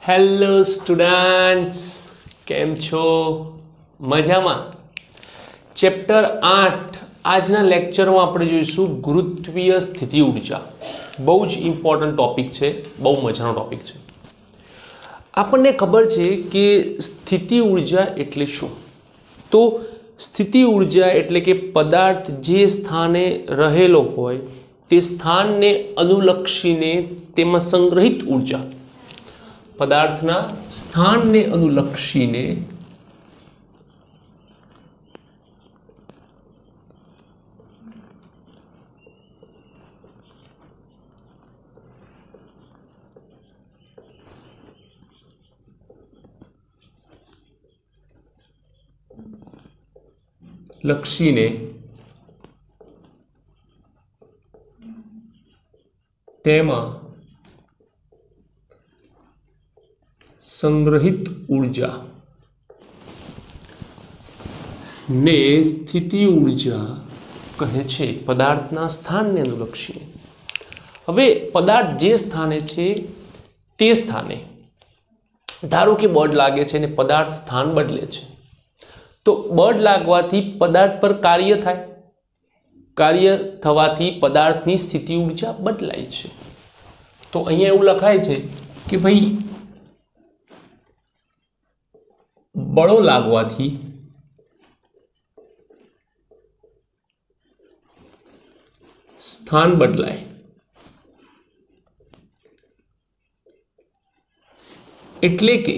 Hello students, કેમ છો? મજામાં? ચેપ્ટર 8 આજના લેક્ચરમાં આપણે જોઈશું ગુરુત્વીય સ્થિતિ ઊર્જા. બહુ જ ઇમ્પોર્ટન્ટ ટોપિક છે, બહુ મજાનો ટોપિક છે. આપણને ખબર છે કે સ્થિતિ ઊર્જા એટલે શું? તો સ્થિતિ ઊર્જા એટલે કે પદાર્થ જે સ્થાને રહેલો હોય તે સ્થાનને અનુલક્ષીને તેમાં સંગ્રહિત ઊર્જા, પદાર્થના સ્થાનને અનુલક્ષીને તેમાં સંગ્રહિત ઊર્જા ને સ્થિતિ ઊર્જા કહે છે, પદાર્થના સ્થાનને અનુલક્ષીને. હવે પદાર્થ જે સ્થાને છે તે સ્થાને ધારો કે બળ લાગે છે અને પદાર્થ સ્થાન બદલે છે, તો બળ લાગવાથી પદાર્થ પર કાર્ય થાય, કાર્ય થવાથી પદાર્થની સ્થિતિ ઊર્જા બદલાય છે. તો અહીંયા એવું લખાય છે કે ભાઈ બળો લાગવાથી સ્થાન બદલાય, એટલે કે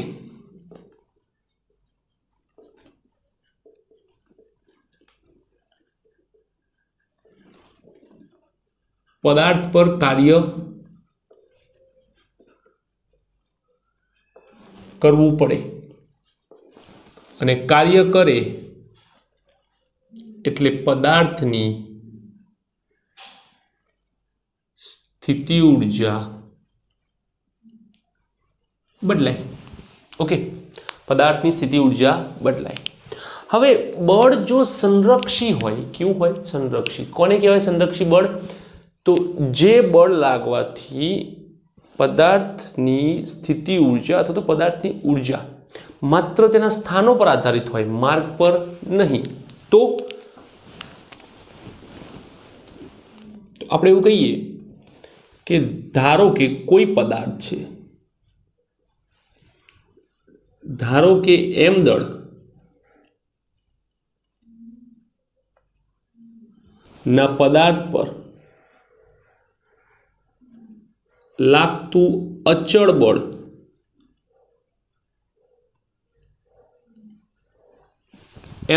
પદાર્થ પર કાર્ય કરવું પડે અને કાર્ય કરે એટલે પદાર્થની સ્થિતિ ઊર્જા બદલાય. ઓકે, પદાર્થની સ્થિતિ ઊર્જા બદલાય. હવે બળ જો સંરક્ષી હોય, કેવું હોય? સંરક્ષી. કોને કહેવાય સંરક્ષી બળ? તો જે બળ લાગવાથી પદાર્થની સ્થિતિ ઊર્જા અથવા તો પદાર્થની ઊર્જા માત્ર તેના સ્થાનો પર આધારિત હોય, માર્ગ પર નહીં. તો આપણે એવું કહીએ કે ધારો કે કોઈ પદાર્થ છે, ધારો કે m દળ ના પદાર્થ પર લાગતું અચળ બળ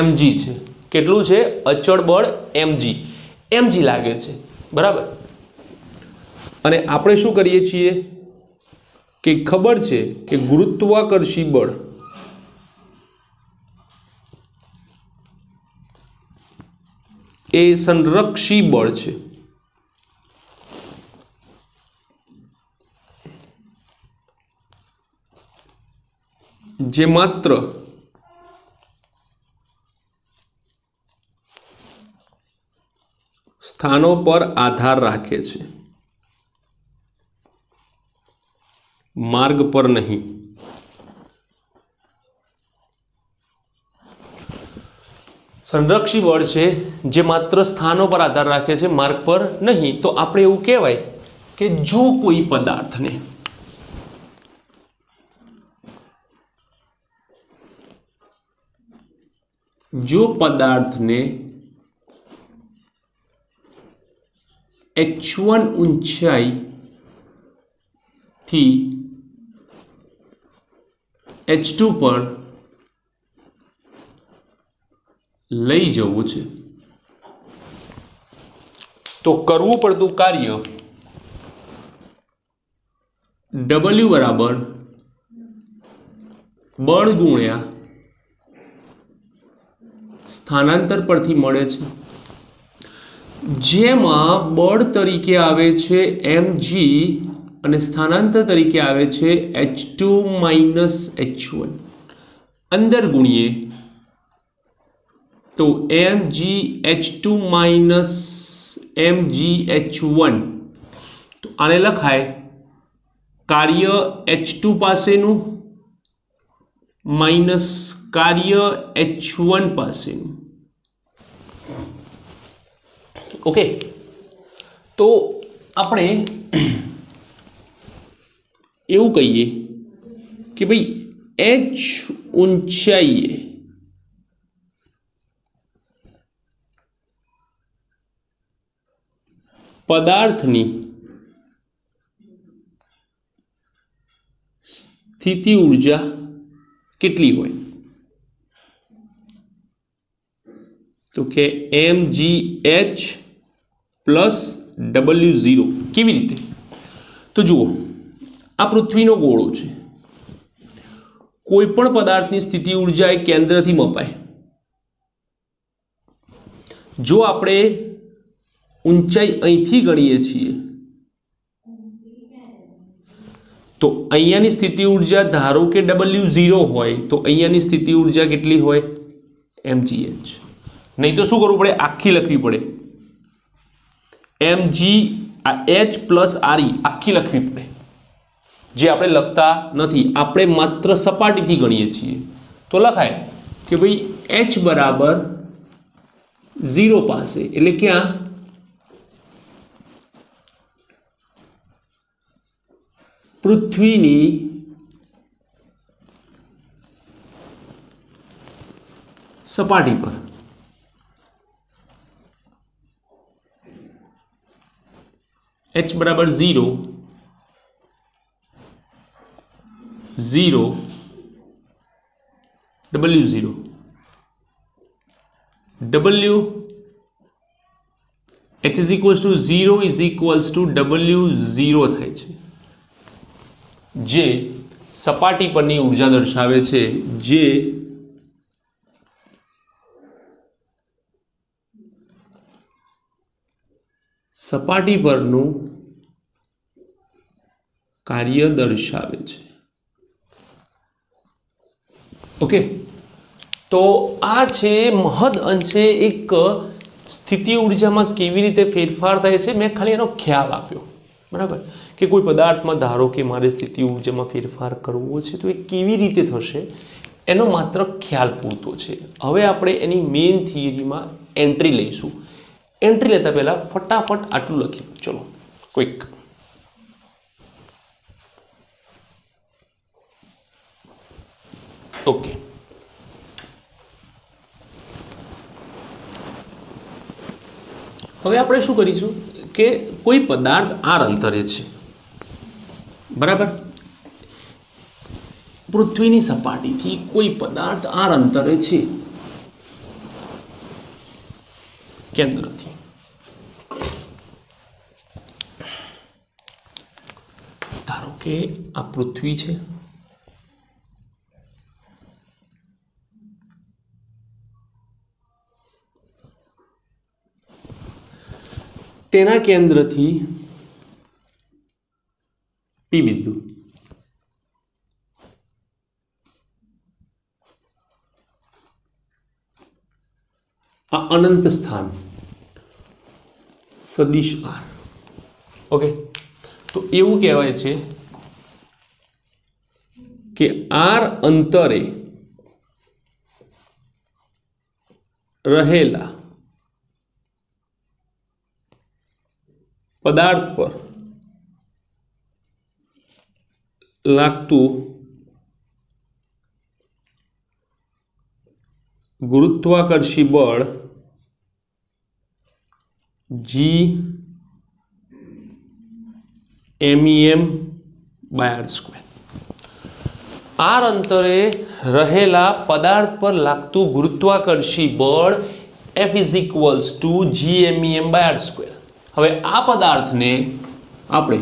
mg છે. કેટલું છે? અચળ બળ mg લાગે છે, બરાબર. અને આપણે શું કરીએ છીએ કે ખબર છે કે ગુરુત્વાકર્ષી બળ એ સંરક્ષી બળ છે. જે માત્ર સ્થાનો પર આધાર રાખે છે, માર્ગ પર નહીં. સંરક્ષી બળ છે જે માત્ર સ્થાનો પર આધાર રાખે છે, માર્ગ પર નહીં. તો આપણે એવું કહેવાય કે જો કોઈ પદાર્થને h1 ઊંચાઈ થી h2 પર લઈ જવું છે, તો કરવું પડતું કાર્ય W બરાબર બળ ગુણ્યા સ્થાનાંતર પરથી મળે છે, જેમાં બળ તરીકે આવે છે mg અને સ્થાનાંતર તરીકે આવે છે h2 માઇનસ h1. અંદર ગુણીએ તો mg h2 minus mg h1, તો આને લખાય કાર્ય H2 પાસેનું માઇનસ કાર્ય H1 પાસેનું. ઓકે, તો આપણે એવું કહીએ કે ભાઈ H ઊંચાઈએ પદાર્થની સ્થિતિ ઊર્જા કેટલી હોય? તો કે mgh પ્લસ W0. કેવી રીતે? તો જુઓ, આ પૃથ્વીનો ગોળો છે. કોઈ પણ પદાર્થની સ્થિતિ ઊર્જા એ કેન્દ્રથી મપાય. જો આપણે ઊંચાઈ અહીંથી ગણીએ છીએ તો અહીંયાની સ્થિતિ ઊર્જા ધારો કે W0 હોય તો અહીંયાની સ્થિતિ ઊર્જા કેટલી હોય? mgh. નહીં તો શું કરવું પડે? આખી લખવી પડે. mgh પ્લસ re આખી લખવી પડે, જે આપણે લખતા નથી. આપણે માત્ર સપાટીથી ગણીએ છીએ તો લખાય કે ભાઈ h બરાબર 0 પાસે, એટલે ક્યાં? પૃથ્વીની સપાટી પર. h બરાબર 0 0 W0 W h is equals to 0 is equals to W0 થાય છે, જે સપાટી પરની ઊર્જા દર્શાવે છે, જે સપાટી પરનું કાર્ય દર્શાવે છે. ઓકે, તો આ છે મહદ અંશે એક સ્થિતિ ઊર્જામાં કેવી રીતે ફેરફાર થાય છે. મેં ખાલી એનો ખ્યાલ આપ્યો, બરાબર, કે કોઈ પદાર્થમાં ધારો કે મારે સ્થિતિ ઊર્જામાં ફેરફાર કરવો છે તો એ કેવી રીતે થશે એનો માત્ર ખ્યાલ પૂરતો છે. હવે આપણે એની મેઇન થિયરીમાં એન્ટ્રી લઈશું. એન્ટ્રી લેતા પહેલા ફટાફટ આટલું લખીએ. ચલો ક્વિક. ઓકે, હવે આપણે શું કરીશું કે કોઈ પદાર્થ r અંતરે છે, બરાબર, પૃથ્વીની સપાટીથી કોઈ પદાર્થ r અંતરે છે કેન્દ્રથી. ધારો કે આ પૃથ્વી છે, તેના કેન્દ્રથી P બિંદુ, આ અનંત સ્થાન સદિશ r. ઓકે, તો એવું કહેવાય છે કે r અંતરે રહેલા પદાર્થ પર લાગતું ગુરુત્વાકર્ષી બળ G_MEM/r². r અંતરે રહેલા પદાર્થ પર લાગતું ગુરુત્વાકર્ષી બળ F is equals to G_MEM/r². હવે આ પદાર્થને આપણે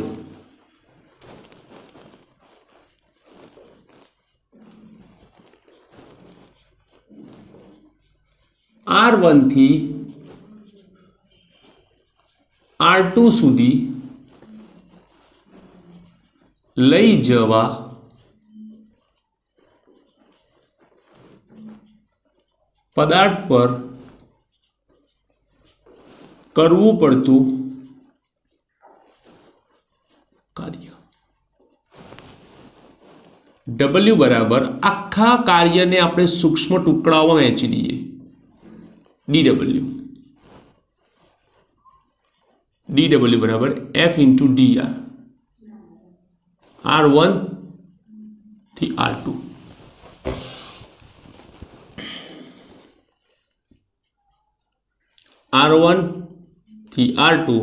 R1 થી R2 સુધી લઈ જવા પદાર્થ પર કરવું પડતું કાર્ય. W बराबर आखा कार्य ने આપણે सूक्ष्म टुकड़ाओं में वહેંચી દઈએ dw बराबर f इंटू dr r1 थी r2 r1 थी r2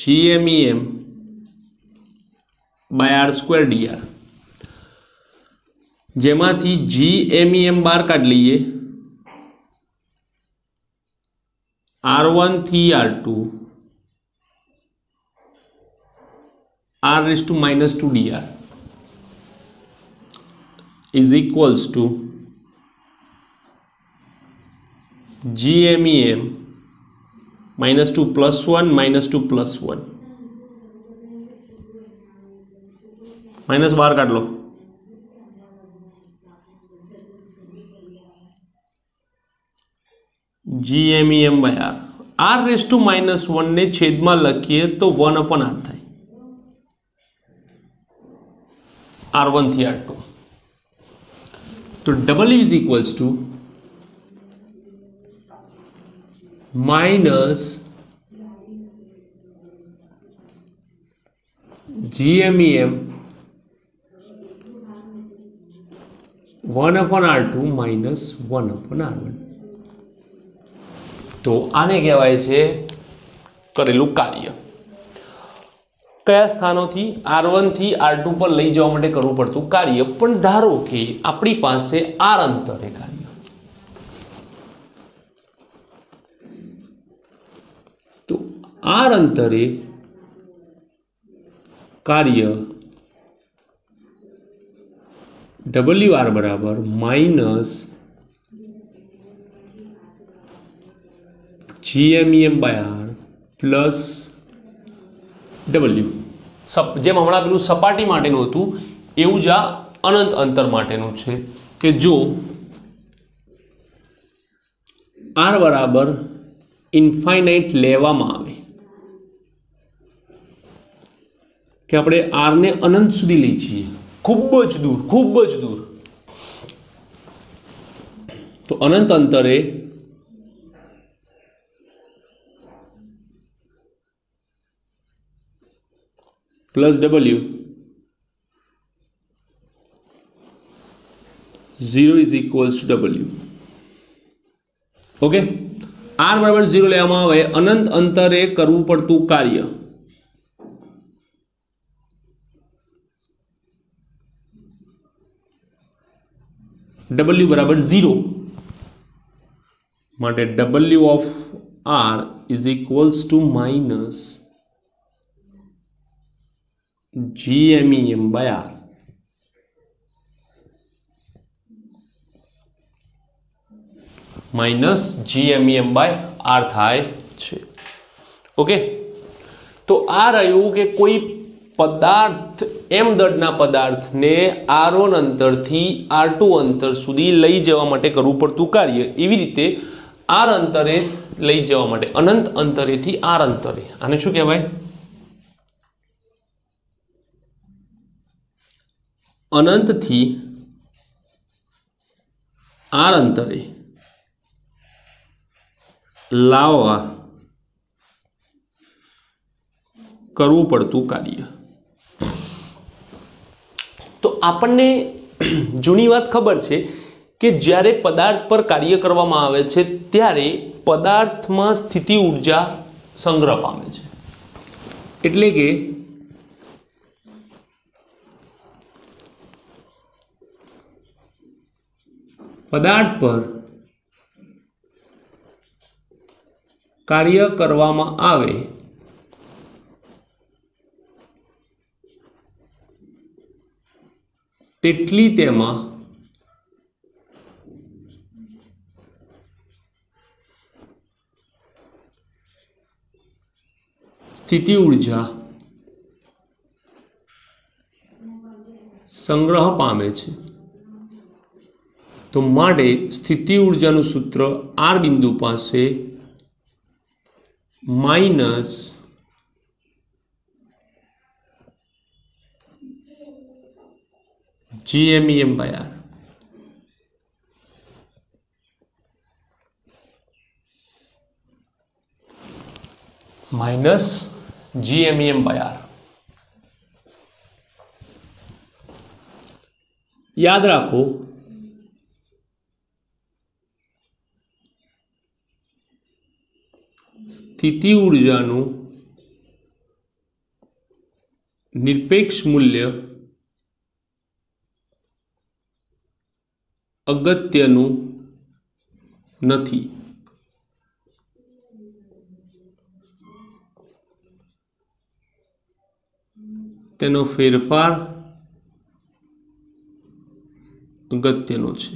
GMEM by r square dr જેમાંથી GMEM બાર કાઢ લઈએ r1 થી r2 r raised to minus 2 dr is equals to GMEM minus 2 plus 1 minus 2 plus 1 minus बार काट लो GMEM by r r raised to minus 1 ने छेद में लखीए तो 1 upon r थाय r1 थी r2 तो W is equals to minus GMEM 1 upon r2 minus 1 upon r1 तो आने कहेवाय छे करेलू कार्य कया स्थानोथी r1 थी r2 पर लई जवा माटे करवू पड़तुं कार्य पण धारो के आपणी पासे r अंतरे कार्य तो r अंतरे कार्य WR बराबर minus GMEM by R plus W जेम हमणां पेलुं सपाटी माटेनुं हतुं एवुं ज आ अनंत अंतर माटेनुं छे के जो R बराबर इन्फाइनाइट लेवामां आवे के आपणे R ने अनंत सुधी लई जईए खूब दूर तो अनंत अंतरे plus W 0 is equals to W okay R बराबर 0 लेवामां आवे अनंत अंतरे करवू पड़तुं कार्य W बराबर 0 माटे W of R is equals to minus GMEM by R minus GMEM by R थाय छे ओके तो आ रह्यु के कोई पदार्थ m दळना पदार्थ ने r1 अंतर थी r2 अंतर सुधी लई जवा माटे करवू पड़तुं कार्य एवी रीते r अंतरे लई जवा माटे अनंत अंतरे थी r अंतरे आने शुं कहेवाय अनंत थी r अंतरे लाववा करवू पड़तुं कार्य तो आपने जूनी बात खबर है कि ज्यारे पदार्थ पर कार्य करवामां आवे छे त्यारे पदार्थ में स्थिति ऊर्जा संग्रह पामे छे एटले के पदार्थ पर कार्य करवामां आवे तेटली तेमां स्थिति ऊर्जा संग्रह पामे छे तो माटे स्थिति ऊर्जानुं सूत्र आर बिंदु पासे माइनस GeM/R माइनस GeM/R। याद राखो स्थिति ऊर्जानु निरपेक्ष मूल्य अगत्यनु नथी। तेनो फेरफार अगत्यनो छे।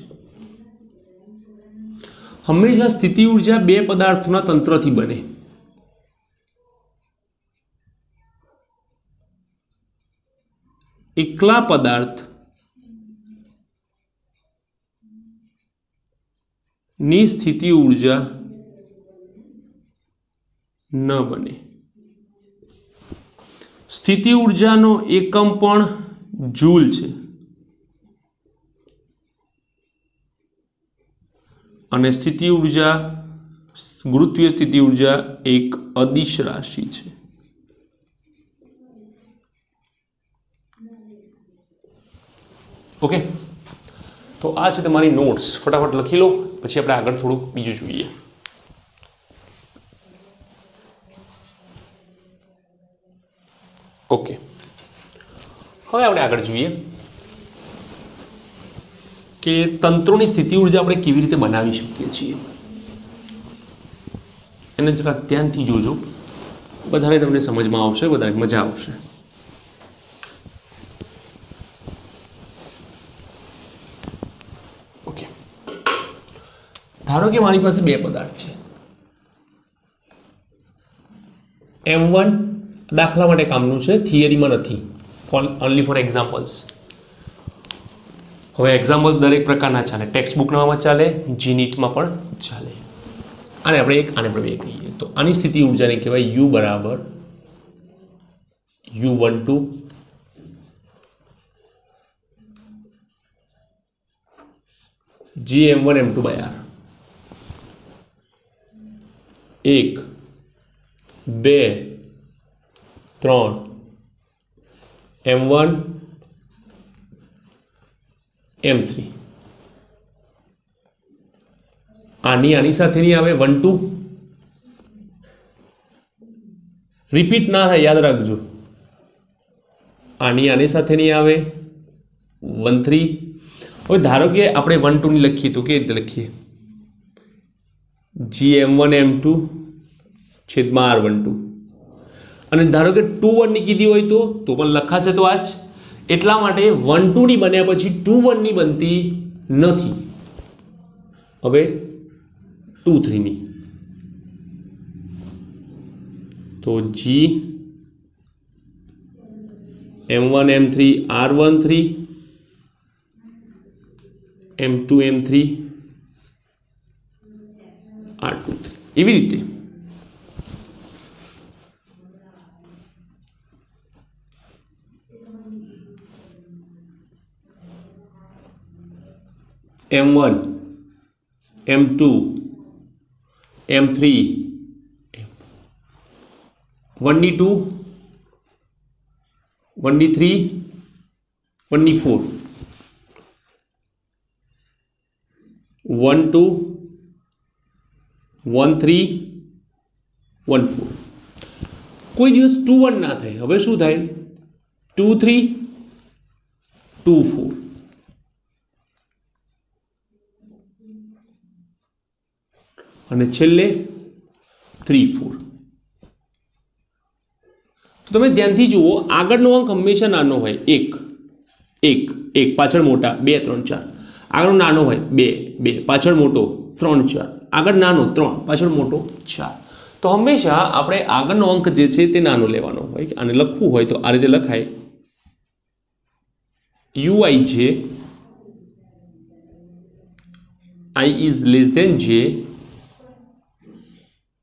हमेशा स्थिति ऊर्जा बे पदार्थों तंत्र थी बने। एकला पदार्थ नी स्थिति ऊर्जा न बने। स्थिति ऊर्जा नो एकम पण जूल छे अने स्थिति ऊर्जा गुरुत्वीय स्थिति ऊर्जा एक अदिश राशि छे। ओके, तो आ छे तमारी नोट्स, फटाफट लखी लो पछी आपणे आगळ थोडुंक बीजुं जोईए। ओके, हवे आपणे आगळ जोईए के तंत्रोनी स्थिति ऊर्जा આપણે કેવી રીતે બનાવી શકીએ છીએ। એને જરા ધ્યાનથી જોજો, વધારે તમને સમજમાં આવશે, વધારે મજા આવશે। ઓકે, ધારો કે મારી પાસે બે પદાર્થ છે M1, દાખલા માટે કામનું છે, થિયરીમાં નથી, ઓનલી ફોર એક્ઝામ્પલ્સ। હવે એક્ઝામ્પલ દરેક પ્રકારના ચાલે, ટેક્સ્ટ બુકમાં ચાલે, GNET-માં પણ ચાલે। આને આપણે એક, આને આપણે બે કહીએ તો આની સ્થિતિ ઊર્જાને કહેવાય U બરાબર U12 GM1M2/R। 1 2 3 M1 M3। आनी साथेनी आवे 1 2, रिपीट ना थाय, याद राखजो। आनी साथेनी आवे 1 3। हवे धारो के आपणे 1 2 नी लखीए तो केवी रीते लखीए? GM1M2 छेदमां R12। અને ધારો કે 2 1 ની કીધી હોય તો પણ લખાશે તો આજ, એટલા માટે 1 2 ની બન્યા પછી 2 1 ની બનતી નથી। હવે 2 3 ની તો G M1 M3 R13 M2 M3 R23 એવી રીતે। M1 M2 M3 1 ની 2 1 ની 3 1 ની 4 1 2 1 3 1 4। कोई दिवस 2 1 ना थाय, हवे शुं थाय 2 3 2 4। અને છેલ્લે 3 4। તો તમે ધ્યાનથી જુઓ, આગળનો અંક હંમેશા નાનો હોય, 1 1 1 પાછળ મોટા 2 3 4, આગળનો નાનો હોય 2 2 પાછળ મોટો 3 4, આગળ નાનો 3 પાછળ મોટો 4। તો હંમેશા આપણે આગળનો અંક જે છે તે નાનો લેવાનો હોય। આને લખવું હોય તો આ રીતે લખાય Uij I is less than J,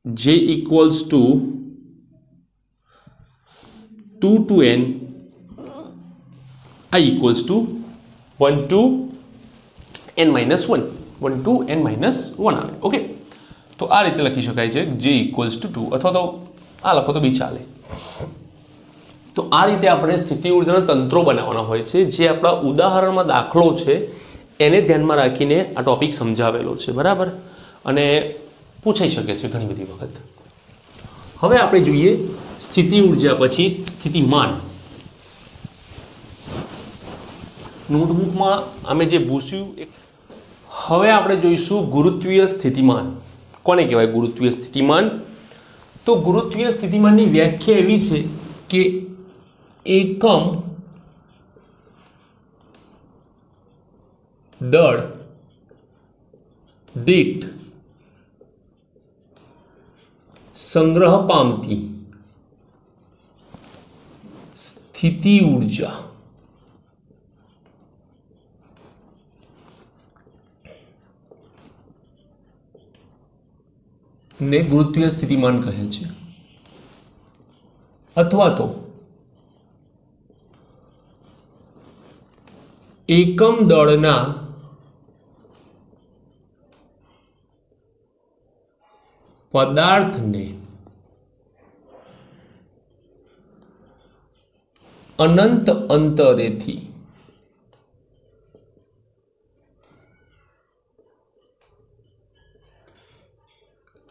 J equals to 2 to n, I equals to 1 to n minus 1 1 to n minus 1 આવે ઓકે તો આ રીતે લખી શકાય છે j equals to 2 અથવા તો આ લખો તો બી ચાલે તો આ રીતે આપણે સ્થિતિ ઊર્જાના તંત્રો બનાવવાના હોય છે જે આપણા ઉદાહરણમાં દાખલો છે એને ધ્યાનમાં રાખીને આ ટોપિક સમજાવેલો છે બરાબર અને પૂછાઈ શકે છે ઘણી બધી વખત હવે આપણે જોઈએ સ્થિતિ ઊર્જા પછી સ્થિતિમાન નોટબુકમાં અમે જે ભૂસ્યું હવે આપણે જોઈશું ગુરુત્વીય સ્થિતિમાન કોને કહેવાય ગુરુત્વીય સ્થિતિમાન તો ગુરુત્વીય સ્થિતિમાનની વ્યાખ્યા એવી છે કે એકમ દળ દીઠ સંગ્રહ પામતી સ્થિતિ ઊર્જા ને ગુરુત્વીય સ્થિતિમાન કહે છે અથવા તો એકમ દળના પદાર્થને અનંત અંતરેથી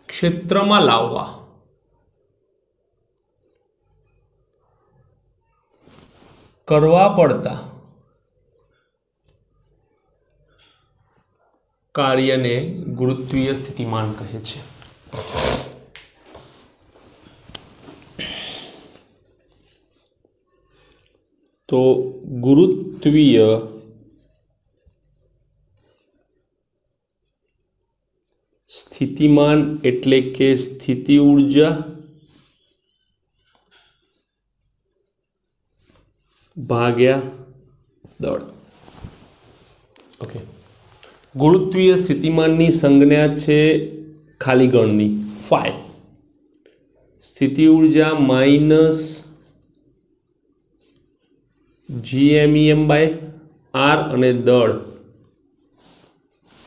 ક્ષેત્રમાં લાવવા કરવા પડતા કાર્યને ગુરુત્વીય સ્થિતિમાન કહે છે તો ગુરુત્વીય સ્થિતિમાન એટલે કે સ્થિતિ ઊર્જા ભાગ્યા દળ ઓકે ગુરુત્વીય સ્થિતિમાનની સંજ્ઞા છે ખાલી ગણની ફાઈ સ્થિતિ ઊર્જા માઇનસ GMEM બાય R અને દળ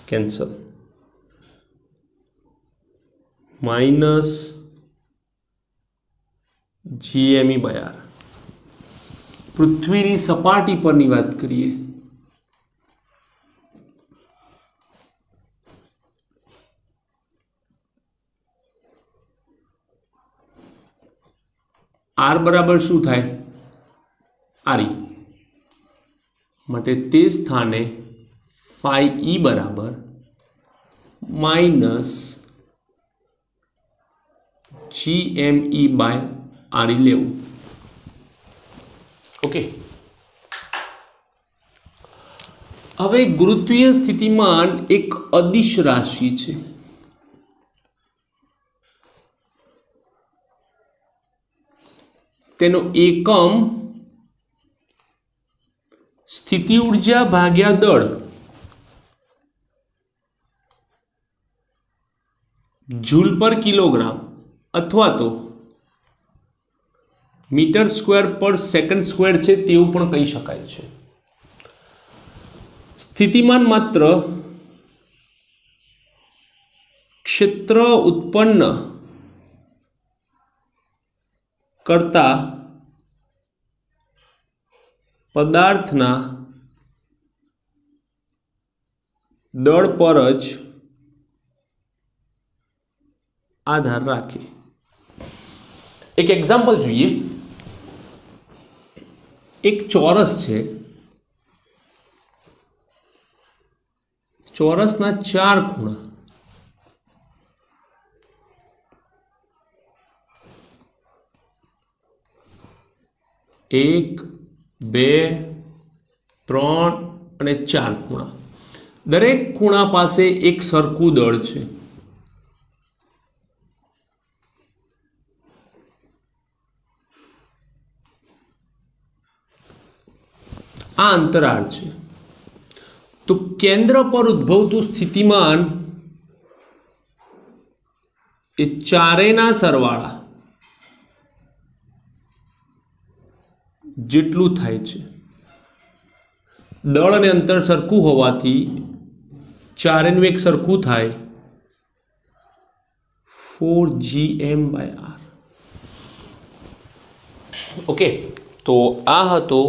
cancel minus GME by R પૃથ્વીની સપાટી પરની વાત કરીએ R બરાબર શું થાય RE માટે તે સ્થાને ફાઈ E બરાબર માઇનસ GME બાય RE લેવું ઓકે હવે ગુરુત્વીય સ્થિતિમાન એક અદિશ રાશિ છે તેનો એકમ સ્થિતિ ઊર્જા ભાગ્યા દળ જૂલ પર કિલોગ્રામ અથવા તો મીટર સ્ક્વેર પર સેકન્ડ સ્ક્વેર છે તેવું પણ કહી શકાય છે સ્થિતિમાન માત્ર ક્ષેત્ર ઉત્પન્ન કરતા પદાર્થના દળ પર જ આધાર રાખે એક એક્ઝામ્પલ જોઈએ એક ચોરસ છે ચોરસના 4 ખૂણા એક 2 3 અને 4 ખૂણા દરેક ખૂણા પાસે એક સરખું દળ છે આ અંતરાળ છે તો કેન્દ્ર પર ઉદ્ભવતું સ્થિતિમાન એ ચારેયના સરવાળા જેટલું થાય છે દળ અને અંતર સરખું હોવાથી 4n એક સરખું થાય 4gm/r. ઓકે, તો આ હતો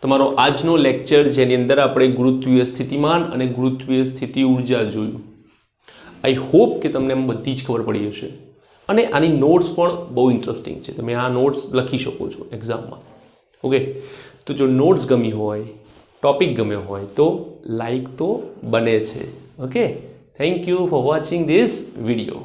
તમારો આજનો લેક્ચર, જેની અંદર આપણે ગુરુત્વીય સ્થિતિમાન અને ગુરુત્વીય સ્થિતિ ઉર્જા જોયું. આઈ હોપ કે તમને બધી જ ખબર પડી હશે અને આની નોટ્સ પણ બહુ ઇન્ટરેસ્ટિંગ છે. તમે આ નોટ્સ લખી શકો છો એક્ઝામમાં. ઓકે, તો જો નોટ્સ ગમી હોય, ટોપિક ગમ્યો હોય તો લાઈક તો બને છે. Okay, thank you for watching this video.